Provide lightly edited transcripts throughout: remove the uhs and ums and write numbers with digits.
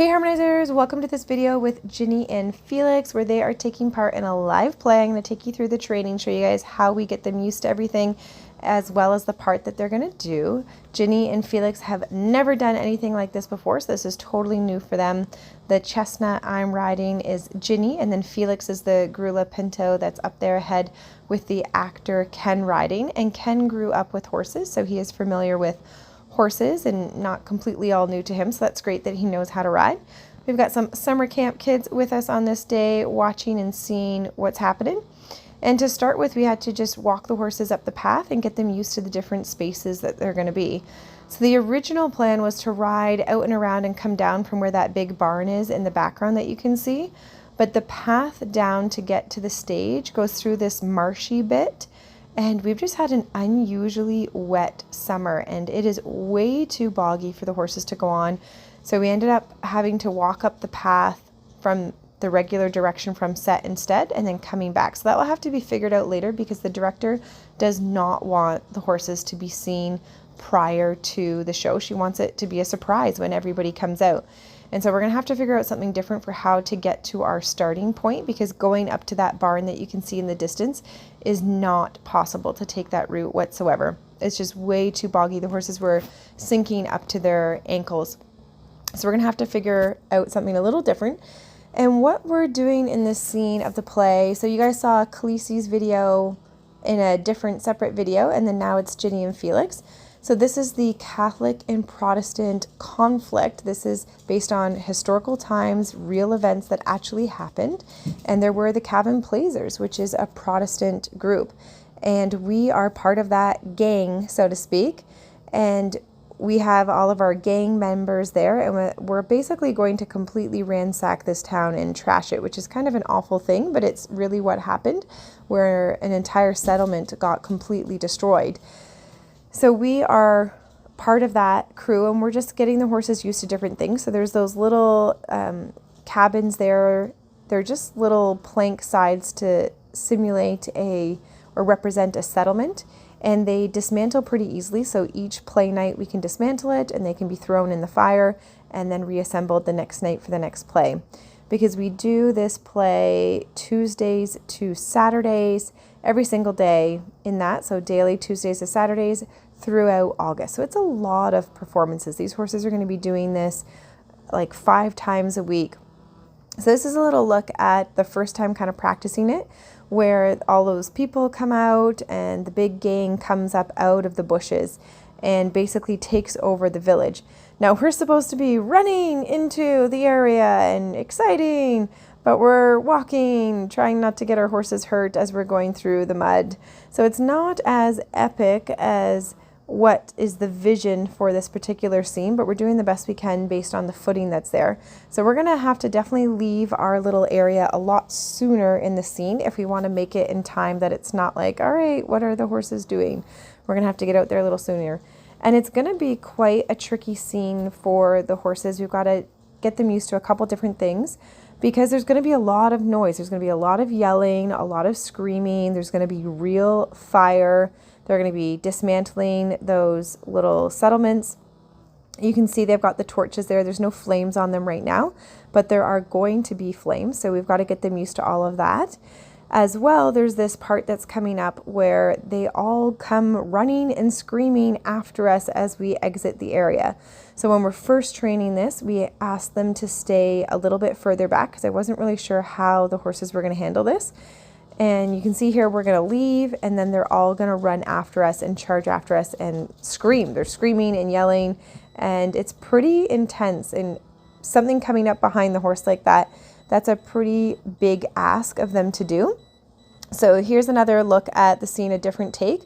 Hey Harmonizers, welcome to this video with Ginny and Felix where they are taking part in a live play. I'm going to take you through the training, show you guys how we get them used to everything as well as the part that they're going to do. Ginny and Felix have never done anything like this before, so this is totally new for them. The chestnut I'm riding is Ginny, and then Felix is the Grula Pinto that's up there ahead with the actor Ken riding. And Ken grew up with horses, so he is familiar with horses and not completely all new to him, so that's great that he knows how to ride. We've got some summer camp kids with us on this day watching and seeing what's happening. And to start with, we had to just walk the horses up the path and get them used to the different spaces that they're going to be. So the original plan was to ride out and around and come down from where that big barn is in the background that you can see. But the path down to get to the stage goes through this marshy bit. And we've just had an unusually wet summer and it is way too boggy for the horses to go on. So we ended up having to walk up the path from the regular direction from set instead and then coming back. So that will have to be figured out later because the director does not want the horses to be seen prior to the show. She wants it to be a surprise when everybody comes out. And so we're going to have to figure out something different for how to get to our starting point, because going up to that barn that you can see in the distance is not possible to take that route whatsoever. It's just way too boggy. The horses were sinking up to their ankles. So we're going to have to figure out something a little different. And what we're doing in this scene of the play, so you guys saw Khaleesi's video in a different separate video, and then now it's Ginny and Felix. So this is the Catholic and Protestant conflict. This is based on historical times, real events that actually happened. And there were the Cabin Blazers, which is a Protestant group. And we are part of that gang, so to speak. And we have all of our gang members there. And we're basically going to completely ransack this town and trash it, which is kind of an awful thing, but it's really what happened, where an entire settlement got completely destroyed. So we are part of that crew and we're just getting the horses used to different things. So there's those little cabins there. They're just little plank sides to simulate or represent a settlement, and they dismantle pretty easily. So each play night we can dismantle it and they can be thrown in the fire and then reassembled the next night for the next play. Because we do this play Tuesdays to Saturdays, every single day in that. So daily Tuesdays to Saturdays throughout August. So it's a lot of performances. These horses are going to be doing this like 5 times a week. So this is a little look at the first time kind of practicing it, where all those people come out and the big gang comes up out of the bushes and basically takes over the village. Now we're supposed to be running into the area and exciting, but we're walking, trying not to get our horses hurt as we're going through the mud. So it's not as epic as what is the vision for this particular scene, but we're doing the best we can based on the footing that's there. So we're going to have to definitely leave our little area a lot sooner in the scene if we want to make it in time that it's not like, all right, what are the horses doing? We're going to have to get out there a little sooner. And it's going to be quite a tricky scene for the horses. We've got to get them used to a couple different things because there's going to be a lot of noise. There's going to be a lot of yelling, a lot of screaming. There's going to be real fire. They're going to be dismantling those little settlements. You can see they've got the torches there. There's no flames on them right now, but there are going to be flames. So we've got to get them used to all of that. As well, there's this part that's coming up where they all come running and screaming after us as we exit the area. So when we're first training this, we asked them to stay a little bit further back because I wasn't really sure how the horses were going to handle this. And you can see here we're going to leave and then they're all going to run after us and charge after us and scream. They're screaming and yelling and it's pretty intense, and something coming up behind the horse like that, that's a pretty big ask of them to do. So here's another look at the scene, a different take.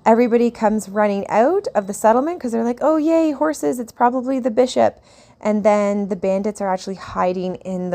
Everybody comes running out of the settlement because they're like, oh yay, horses, it's probably the bishop. And then the bandits are actually hiding in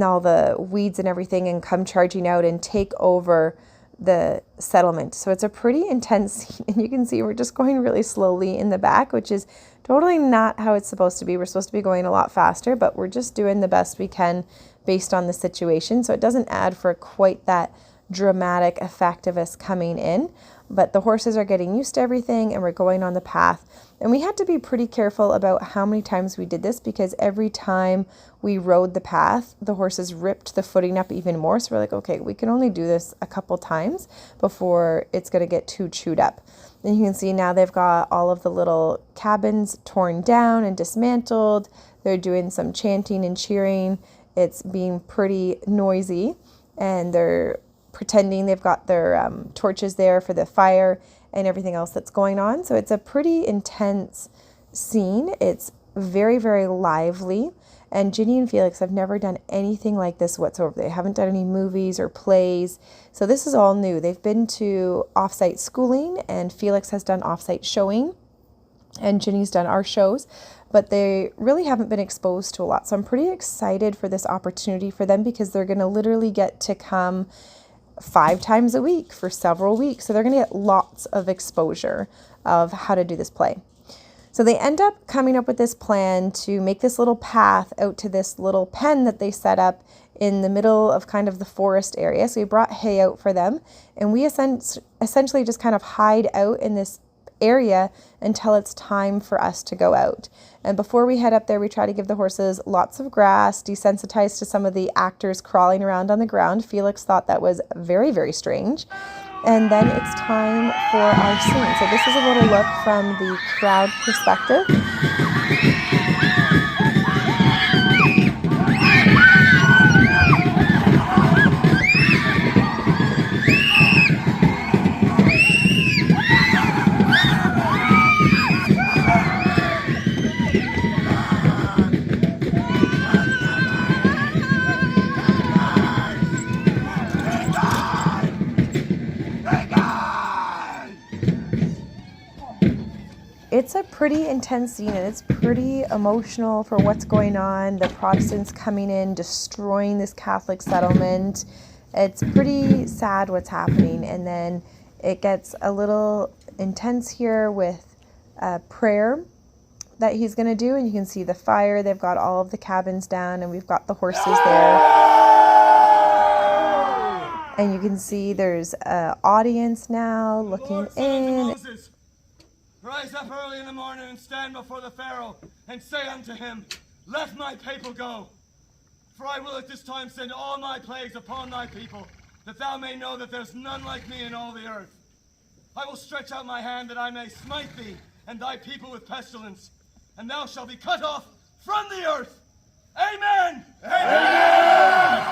all the weeds and everything and come charging out and take over the settlement. So it's a pretty intense scene, and you can see we're just going really slowly in the back, which is totally not how it's supposed to be. We're supposed to be going a lot faster, but we're just doing the best we can based on the situation. So it doesn't add for quite that dramatic effect of us coming in, but the horses are getting used to everything and we're going on the path. And we had to be pretty careful about how many times we did this, because every time we rode the path, the horses ripped the footing up even more. So we're like, okay, we can only do this a couple times before it's going to get too chewed up. And you can see now they've got all of the little cabins torn down and dismantled. They're doing some chanting and cheering. It's being pretty noisy, and they're pretending they've got their torches there for the fire and everything else that's going on. So it's a pretty intense scene. It's very, very lively. And Ginny and Felix have never done anything like this whatsoever. They haven't done any movies or plays. So this is all new. They've been to offsite schooling, and Felix has done offsite showing, and Ginny's done our shows, but they really haven't been exposed to a lot. So I'm pretty excited for this opportunity for them, because they're going to literally get to come 5 times a week for several weeks. So they're going to get lots of exposure of how to do this play. So they end up coming up with this plan to make this little path out to this little pen that they set up in the middle of kind of the forest area. So we brought hay out for them, and we essentially just kind of hide out in this area until it's time for us to go out. And before we head up there, we try to give the horses lots of grass, desensitized to some of the actors crawling around on the ground. Felix thought that was very, very strange. And then it's time for our scene. So this is a little look from the crowd perspective. It's a pretty intense scene, and it's pretty emotional for what's going on. The Protestants coming in, destroying this Catholic settlement. It's pretty sad what's happening. And then it gets a little intense here with a prayer that he's going to do. And you can see the fire. They've got all of the cabins down, and we've got the horses there. And you can see there's an audience now looking in. Rise up early in the morning and stand before the Pharaoh and say unto him, let my people go. For I will at this time send all my plagues upon thy people, that thou may know that there's none like me in all the earth. I will stretch out my hand that I may smite thee and thy people with pestilence, and thou shalt be cut off from the earth. Amen! Amen!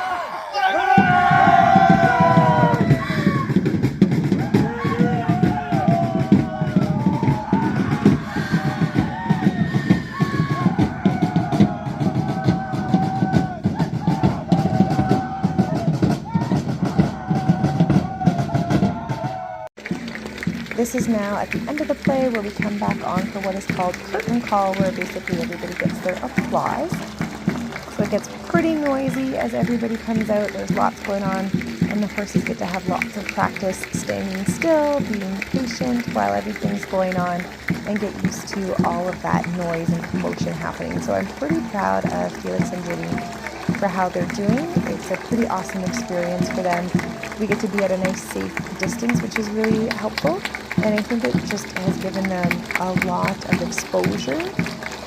This is now at the end of the play, where we come back on for what is called curtain call, where basically everybody gets their applause. So it gets pretty noisy as everybody comes out. There's lots going on, and the horses get to have lots of practice standing still, being patient while everything's going on, and get used to all of that noise and commotion happening. So I'm pretty proud of Felix and Ginny for how they're doing. It's a pretty awesome experience for them. We get to be at a nice safe distance, which is really helpful. And I think it just has given them a lot of exposure.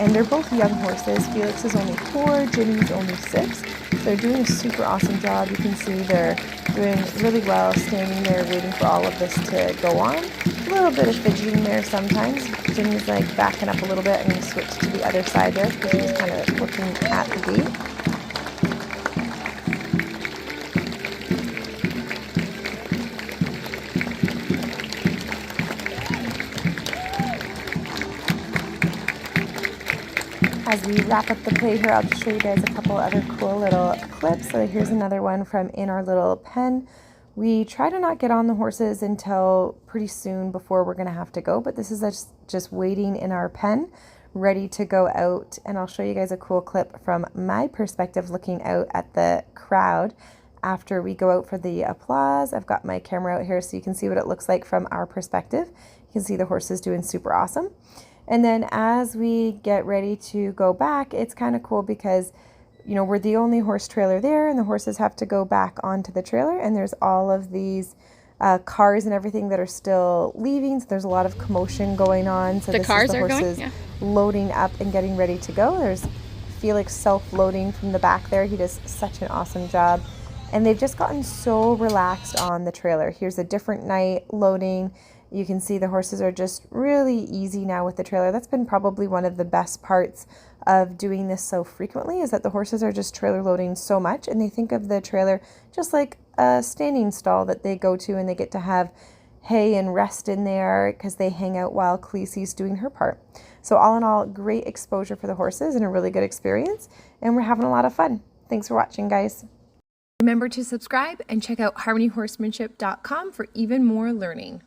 And they're both young horses. Felix is only 4, Ginny's only 6. So they're doing a super awesome job. You can see they're doing really well, standing there waiting for all of this to go on. A little bit of fidgeting there sometimes. Ginny's like backing up a little bit. I'm going to switch to the other side there, because she's kind of looking at the gate. As we wrap up the play here, I'll just show you guys a couple other cool little clips. So here's another one from in our little pen. We try to not get on the horses until pretty soon before we're going to have to go, but this is us just waiting in our pen, ready to go out. And I'll show you guys a cool clip from my perspective, looking out at the crowd after we go out for the applause. I've got my camera out here so you can see what it looks like from our perspective. You can see the horses doing super awesome. And then as we get ready to go back, it's kind of cool because, you know, we're the only horse trailer there, and the horses have to go back onto the trailer, and there's all of these cars and everything that are still leaving. So there's a lot of commotion going on. So The this cars is the are going? horses Yeah. loading up and getting ready to go. There's Felix self-loading from the back there. He does such an awesome job. And they've just gotten so relaxed on the trailer. Here's a different night loading. You can see the horses are just really easy now with the trailer. That's been probably one of the best parts of doing this so frequently, is that the horses are just trailer loading so much, and they think of the trailer just like a standing stall that they go to, and they get to have hay and rest in there because they hang out while Khaleesi's doing her part. So all in all, great exposure for the horses and a really good experience, and we're having a lot of fun. Thanks for watching, guys. Remember to subscribe and check out harmonyhorsemanship.com for even more learning.